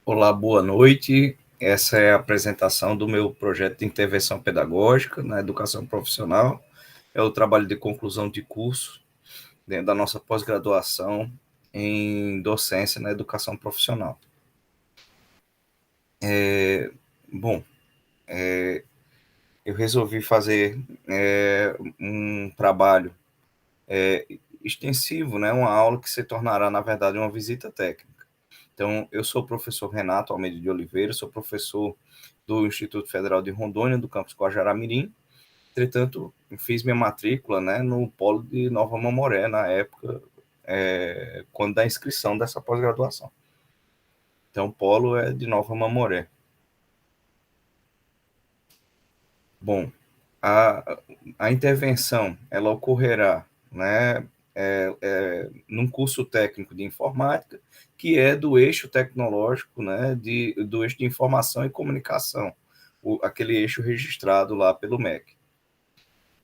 Olá, boa noite. Essa é a apresentação do meu projeto de intervenção pedagógica na educação profissional. É o trabalho de conclusão de curso dentro da nossa pós-graduação em docência na educação profissional. Bom, eu resolvi fazer um trabalho extensivo, né, uma aula que se tornará, na verdade, uma visita técnica. Então, eu sou o professor Renato Almeida de Oliveira, sou professor do Instituto Federal de Rondônia, do campus Guajará-Mirim. Entretanto, fiz minha matrícula, né, no polo de Nova Mamoré, na época, quando da inscrição dessa pós-graduação. Então, o polo é de Nova Mamoré. Bom, a, a intervenção, ela ocorrerá, né, num curso técnico de informática, que é do eixo tecnológico, né, do eixo de informação e comunicação, aquele eixo registrado lá pelo MEC.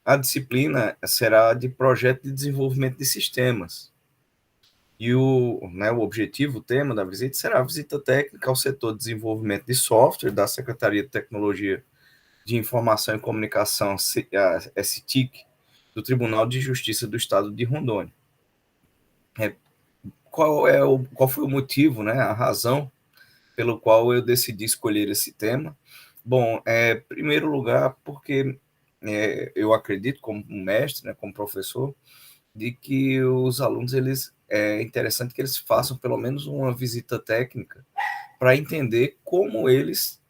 A disciplina será de projeto de desenvolvimento de sistemas. E o objetivo, o tema da visita será a visita técnica ao setor de desenvolvimento de software da Secretaria de Tecnologia de Informação e Comunicação, a STIC, do Tribunal de Justiça do Estado de Rondônia. Qual foi o motivo, né, a razão pelo qual eu decidi escolher esse tema? Bom, em primeiro lugar, porque eu acredito, como mestre, né, como professor, de que os alunos, é interessante que eles façam pelo menos uma visita técnica para entender como eles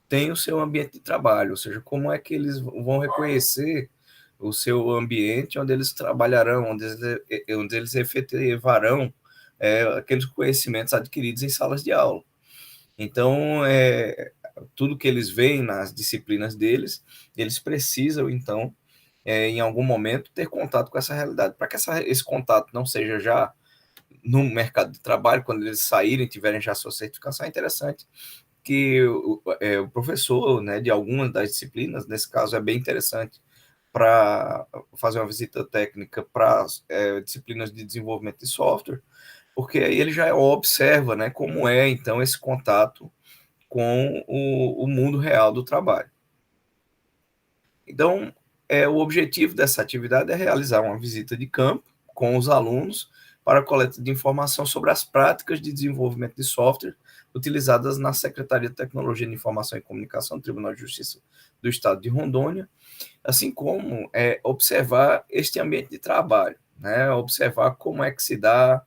têm o seu ambiente de trabalho, ou seja, como é que eles vão reconhecer o seu ambiente onde eles trabalharão, onde eles efetivarão aqueles conhecimentos adquiridos em salas de aula. Então, tudo que eles veem nas disciplinas deles, eles precisam, então, em algum momento, ter contato com essa realidade. Para que esse contato não seja já no mercado de trabalho, quando eles saírem, tiverem já sua certificação, é interessante que o professor, né, de algumas das disciplinas, nesse caso é bem interessante, para fazer uma visita técnica para disciplinas de desenvolvimento de software, porque aí ele já observa, né, como é, então, esse contato com o mundo real do trabalho. Então, o objetivo dessa atividade é realizar uma visita de campo com os alunos para a coleta de informação sobre as práticas de desenvolvimento de software utilizadas na Secretaria de Tecnologia de Informação e Comunicação do Tribunal de Justiça do Estado de Rondônia, assim como observar este ambiente de trabalho, né? Observar como é que se dá,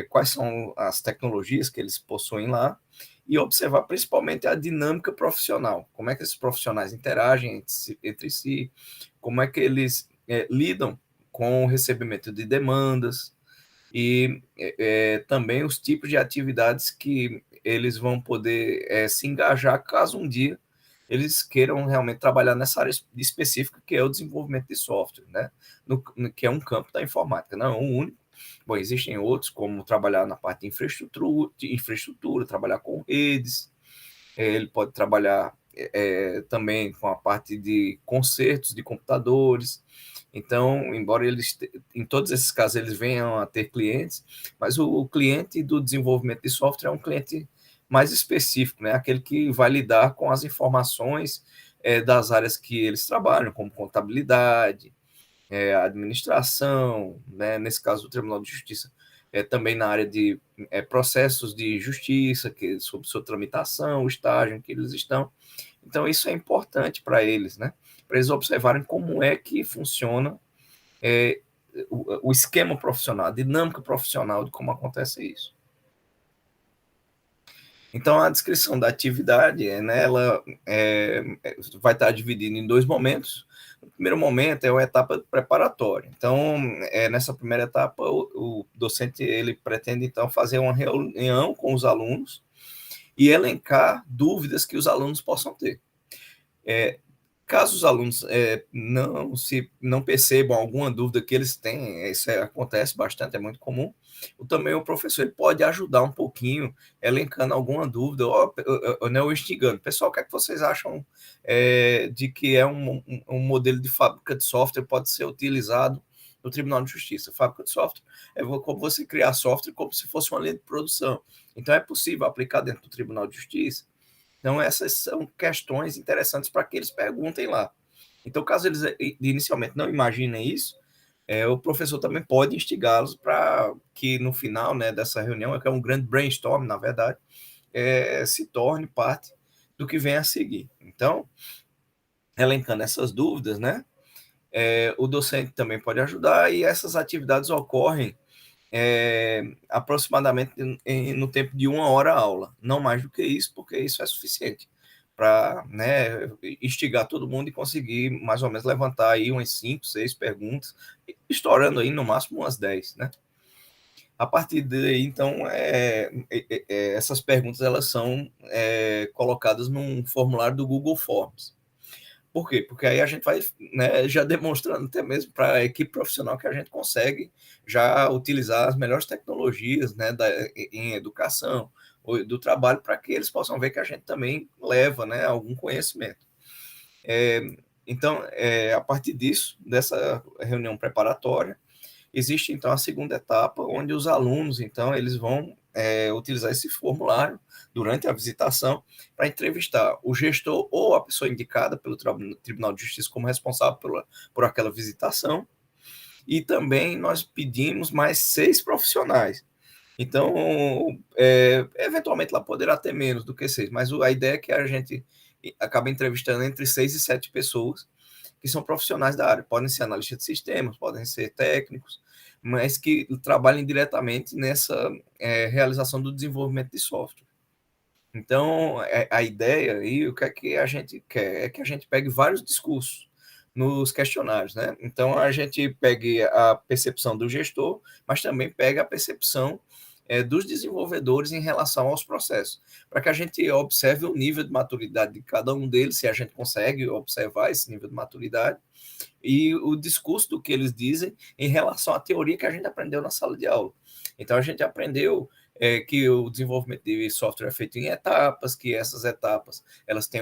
quais são as tecnologias que eles possuem lá, e observar principalmente a dinâmica profissional, como é que esses profissionais interagem entre si, como é que eles lidam com o recebimento de demandas e também os tipos de atividades que eles vão poder se engajar caso um dia eles queiram realmente trabalhar nessa área específica que é o desenvolvimento de software, né? Que é um campo da informática, não é o único. Bom, existem outros, como trabalhar na parte de infraestrutura, trabalhar com redes, ele pode trabalhar também com a parte de consertos de computadores. Então, embora eles, em todos esses casos, eles venham a ter clientes, mas o cliente do desenvolvimento de software é um cliente mais específico, né? Aquele que vai lidar com as informações das áreas que eles trabalham, como contabilidade, administração, né? Nesse caso, o Tribunal de Justiça, também na área de processos de justiça, sobre sua tramitação, o estágio em que eles estão. Então, isso é importante para eles, né? Para eles observarem como é que funciona é, o esquema profissional, a dinâmica profissional de como acontece isso. Então, a descrição da atividade, né, ela vai estar dividida em dois momentos. O primeiro momento é uma etapa preparatória. Então, nessa primeira etapa, o docente ele pretende, então, fazer uma reunião com os alunos e elencar dúvidas que os alunos possam ter. Caso os alunos não percebam alguma dúvida que eles têm, isso acontece bastante, é muito comum, também o professor ele pode ajudar um pouquinho, elencando alguma dúvida, ou instigando. Pessoal, o que é que vocês acham de que um modelo de fábrica de software pode ser utilizado no Tribunal de Justiça. Fábrica de software é como você criar software como se fosse uma linha de produção. Então, é possível aplicar dentro do Tribunal de Justiça? Então, essas são questões interessantes para que eles perguntem lá. Então, caso eles inicialmente não imaginem isso, o professor também pode instigá-los para que no final, né, dessa reunião, que é um grande brainstorm, na verdade, se torne parte do que vem a seguir. Então, elencando essas dúvidas, né, o docente também pode ajudar e essas atividades ocorrem aproximadamente no tempo de 1 hora a aula, não mais do que isso, porque isso é suficiente para, né, instigar todo mundo e conseguir mais ou menos levantar aí umas 5, 6 perguntas, estourando aí no máximo umas 10, né? A partir daí, então, essas perguntas elas são colocadas num formulário do Google Forms. Por quê? Porque aí a gente vai, né, já demonstrando até mesmo para a equipe profissional que a gente consegue já utilizar as melhores tecnologias, né, em educação ou do trabalho para que eles possam ver que a gente também leva, né, algum conhecimento. Então, a partir disso, dessa reunião preparatória, existe então a segunda etapa, onde os alunos, então, eles vão utilizar esse formulário durante a visitação para entrevistar o gestor ou a pessoa indicada pelo Tribunal de Justiça como responsável por aquela visitação. E também nós pedimos mais 6 profissionais. Então, eventualmente lá poderá ter menos do que 6, mas a ideia é que a gente acaba entrevistando entre 6 e 7 pessoas que são profissionais da área. Podem ser analistas de sistemas, podem ser técnicos, mas que trabalhem diretamente nessa realização do desenvolvimento de software. Então, a ideia e o que é que a gente quer é que a gente pegue vários discursos nos questionários, né? Então, a gente pegue a percepção do gestor, mas também pega a percepção dos desenvolvedores em relação aos processos, para que a gente observe o nível de maturidade de cada um deles, se a gente consegue observar esse nível de maturidade, e o discurso do que eles dizem em relação à teoria que a gente aprendeu na sala de aula. Então, a gente aprendeu que o desenvolvimento de software é feito em etapas, que essas etapas elas têm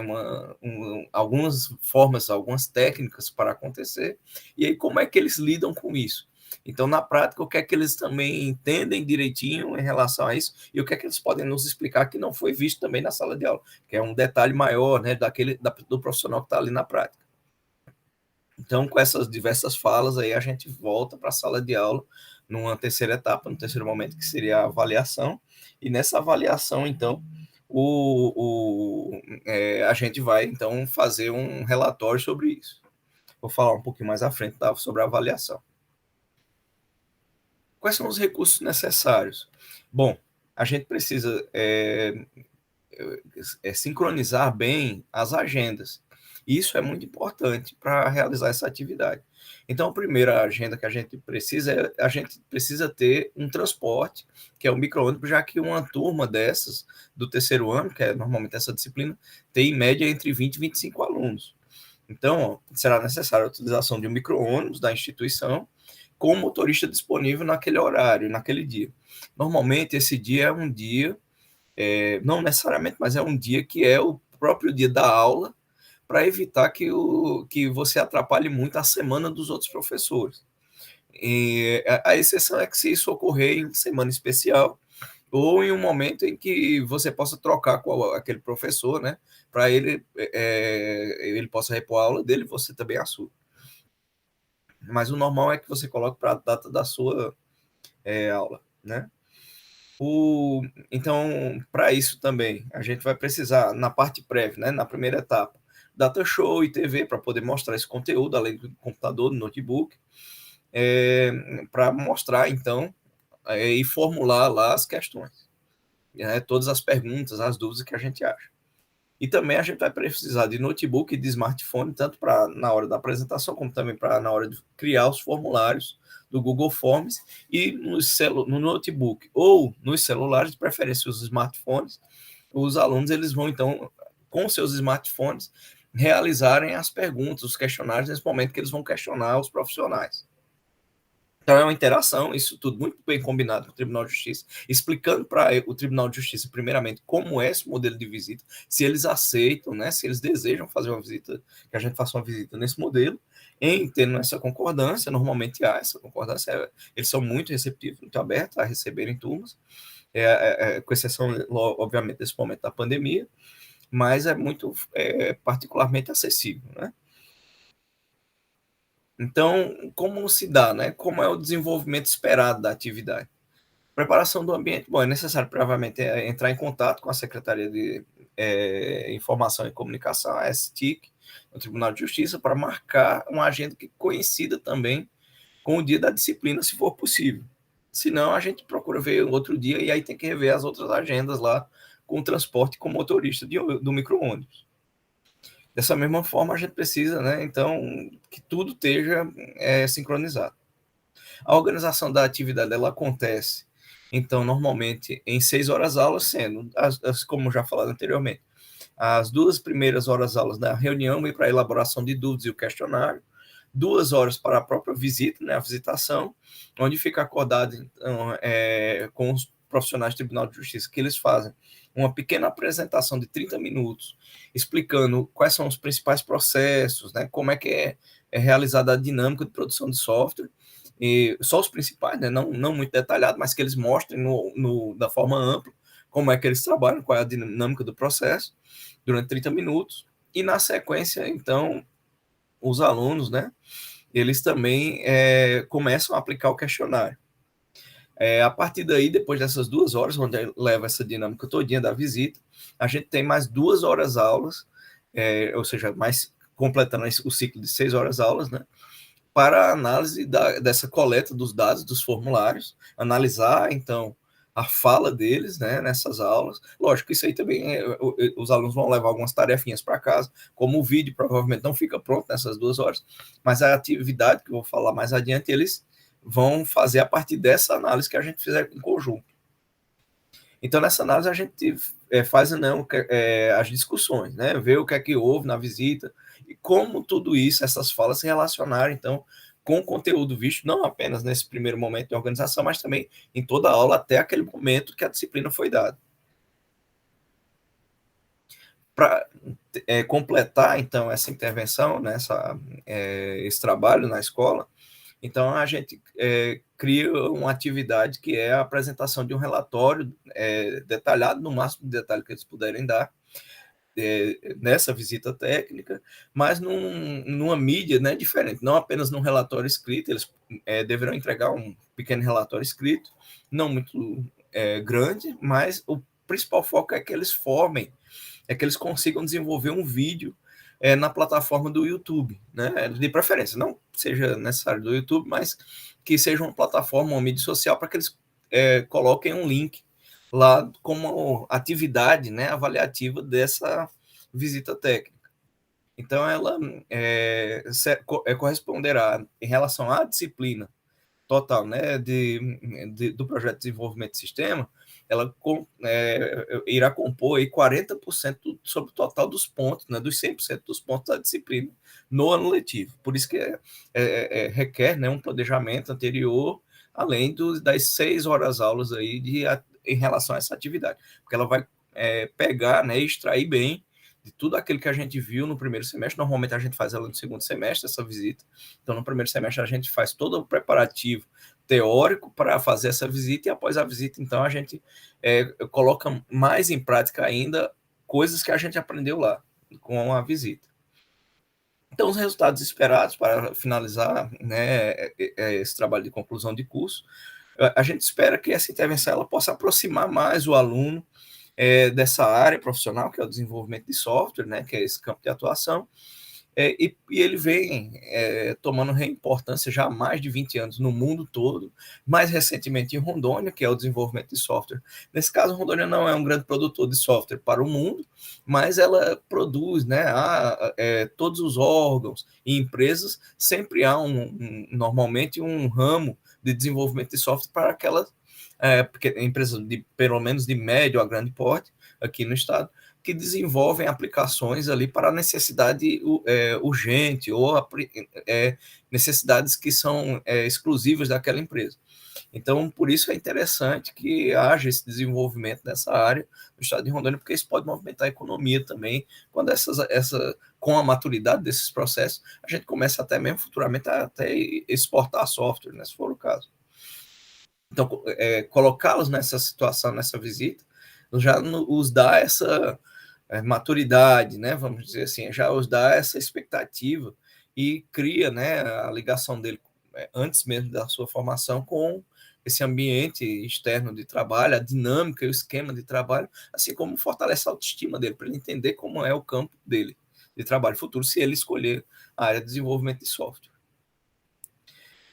algumas formas, algumas técnicas para acontecer, e aí como é que eles lidam com isso? Então, na prática, o que é que eles também entendem direitinho em relação a isso e o que é que eles podem nos explicar que não foi visto também na sala de aula, que é um detalhe maior, né, do profissional que está ali na prática. Então, com essas diversas falas, aí a gente volta para a sala de aula numa terceira etapa, no terceiro momento, que seria a avaliação. E nessa avaliação, então, a gente vai, então, fazer um relatório sobre isso. Vou falar um pouquinho mais à frente sobre a avaliação. Quais são os recursos necessários? Bom, a gente precisa sincronizar bem as agendas. Isso é muito importante para realizar essa atividade. Então, a primeira agenda que a gente precisa ter um transporte, que é o micro-ônibus, já que uma turma dessas, do terceiro ano, que é normalmente essa disciplina, tem em média entre 20 e 25 alunos. Então, será necessária a utilização de um micro-ônibus da instituição, com motorista disponível naquele horário, naquele dia. Normalmente, esse dia é um dia não necessariamente, mas é um dia que é o próprio dia da aula, para evitar que você atrapalhe muito a semana dos outros professores. E a exceção é que se isso ocorrer em semana especial, ou em um momento em que você possa trocar com aquele professor, né, para ele possa repor a aula dele, você também a sua. Mas o normal é que você coloque para a data da sua aula, né? Então, para isso também, a gente vai precisar, na parte prévia, né, na primeira etapa, data show e TV para poder mostrar esse conteúdo, além do computador, do notebook, para mostrar, então, e formular lá as questões, né, todas as perguntas, as dúvidas que a gente acha. E também a gente vai precisar de notebook e de smartphone, tanto para na hora da apresentação, como também para na hora de criar os formulários do Google Forms e no notebook ou nos celulares, de preferência os smartphones, os alunos eles vão, então, com seus smartphones, realizarem as perguntas, os questionários, nesse momento que eles vão questionar os profissionais. Então, é uma interação, isso tudo muito bem combinado com o Tribunal de Justiça, explicando para o Tribunal de Justiça, primeiramente, como é esse modelo de visita, se eles aceitam, né, se eles desejam fazer uma visita, que a gente faça uma visita nesse modelo, Em tendo essa concordância, normalmente há essa concordância, eles são muito receptivos, muito abertos a receberem turmas, com exceção, obviamente, desse momento da pandemia, mas é muito particularmente acessível, né? Então, como se dá, né? Como é o desenvolvimento esperado da atividade? Preparação do ambiente. Bom, é necessário, provavelmente, entrar em contato com a Secretaria de Informação e Comunicação, a STIC, no Tribunal de Justiça, para marcar uma agenda que coincida também com o dia da disciplina, se for possível. Senão, a gente procura ver outro dia e aí tem que rever as outras agendas lá com o transporte com motorista do micro-ônibus. Dessa mesma forma, a gente precisa, né, então, que tudo esteja sincronizado. A organização da atividade, ela acontece, então, normalmente, em 6 horas aulas, sendo, como já falado anteriormente, as 2 primeiras horas aulas da reunião e para a elaboração de dúvidas e o questionário, 2 horas para a própria visita, né, a visitação, onde fica acordado então, com os profissionais do Tribunal de Justiça que eles fazem uma pequena apresentação de 30 minutos, explicando quais são os principais processos, né, como é que é realizada a dinâmica de produção de software, e só os principais, né, não muito detalhado, mas que eles mostrem da forma ampla como é que eles trabalham, qual é a dinâmica do processo, durante 30 minutos, e na sequência, então, os alunos, né, eles também começam a aplicar o questionário. A partir daí, depois dessas 2 horas, onde leva essa dinâmica todinha da visita, a gente tem mais 2 horas aulas, ou seja, mais completando o ciclo de 6 horas aulas, né, para a análise dessa coleta dos dados dos formulários, analisar, então, a fala deles, né, nessas aulas. Lógico, isso aí também, os alunos vão levar algumas tarefinhas para casa, como o vídeo provavelmente não fica pronto nessas 2 horas, mas a atividade, que eu vou falar mais adiante, eles vão fazer a partir dessa análise que a gente fizer em conjunto. Então, nessa análise, a gente faz as discussões, né? Ver o que é que houve na visita e como tudo isso, essas falas se relacionaram, então, com o conteúdo visto, não apenas nesse primeiro momento de organização, mas também em toda a aula até aquele momento que a disciplina foi dada. Para completar, então, essa intervenção, né, esse trabalho na escola, então, a gente cria uma atividade que é a apresentação de um relatório detalhado, no máximo de detalhe que eles puderem dar, nessa visita técnica, mas numa mídia, né, diferente, não apenas num relatório escrito, eles deverão entregar um pequeno relatório escrito, não muito grande, mas o principal foco é que eles que eles consigam desenvolver um vídeo na plataforma do YouTube, né? De preferência, não seja necessário do YouTube, mas que seja uma plataforma, uma mídia social, para que eles coloquem um link lá como atividade, né, avaliativa dessa visita técnica. Então, ela corresponderá, em relação à disciplina total, né, do projeto de desenvolvimento de sistema, ela irá compor aí 40% sobre o total dos pontos, né, dos 100% dos pontos da disciplina no ano letivo. Por isso que requer, né, um planejamento anterior, além das 6 horas aulas aí em relação a essa atividade, porque ela vai pegar, né, e extrair bem de tudo aquilo que a gente viu no primeiro semestre. Normalmente a gente faz ela no segundo semestre, essa visita. Então, no primeiro semestre, a gente faz todo o preparativo teórico para fazer essa visita, e após a visita, então, a gente coloca mais em prática ainda coisas que a gente aprendeu lá com a visita. Então, os resultados esperados para finalizar, né, esse trabalho de conclusão de curso, a gente espera que essa intervenção ela possa aproximar mais o aluno dessa área profissional, que é o desenvolvimento de software, né, que é esse campo de atuação, e ele vem tomando importância já há mais de 20 anos no mundo todo, mais recentemente em Rondônia, que é o desenvolvimento de software. Nesse caso, Rondônia não é um grande produtor de software para o mundo, mas ela produz, né, todos os órgãos e empresas, sempre há normalmente um ramo de desenvolvimento de software para aquelas empresas pelo menos de médio a grande porte aqui no estado, que desenvolvem aplicações ali para necessidade urgente ou necessidades que são exclusivas daquela empresa. Então, por isso é interessante que haja esse desenvolvimento nessa área no estado de Rondônia, porque isso pode movimentar a economia também, quando com a maturidade desses processos, a gente começa até mesmo futuramente a até exportar software, né, se for o caso. Então, colocá-los nessa situação, nessa visita, já os dá essa maturidade, né, vamos dizer assim, já os dá essa expectativa e cria, né, a ligação dele antes mesmo da sua formação com esse ambiente externo de trabalho, a dinâmica e o esquema de trabalho, assim como fortalece a autoestima dele, para ele entender como é o campo dele de trabalho futuro, se ele escolher a área de desenvolvimento de software.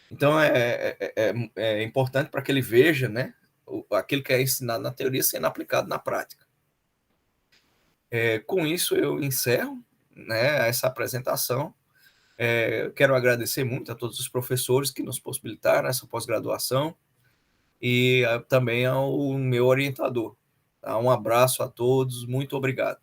Então, é importante para que ele veja, né, aquilo que é ensinado na teoria sendo aplicado na prática. Com isso, eu encerro, né, essa apresentação. Quero agradecer muito a todos os professores que nos possibilitaram essa pós-graduação e também ao meu orientador. Tá? Um abraço a todos, muito obrigado.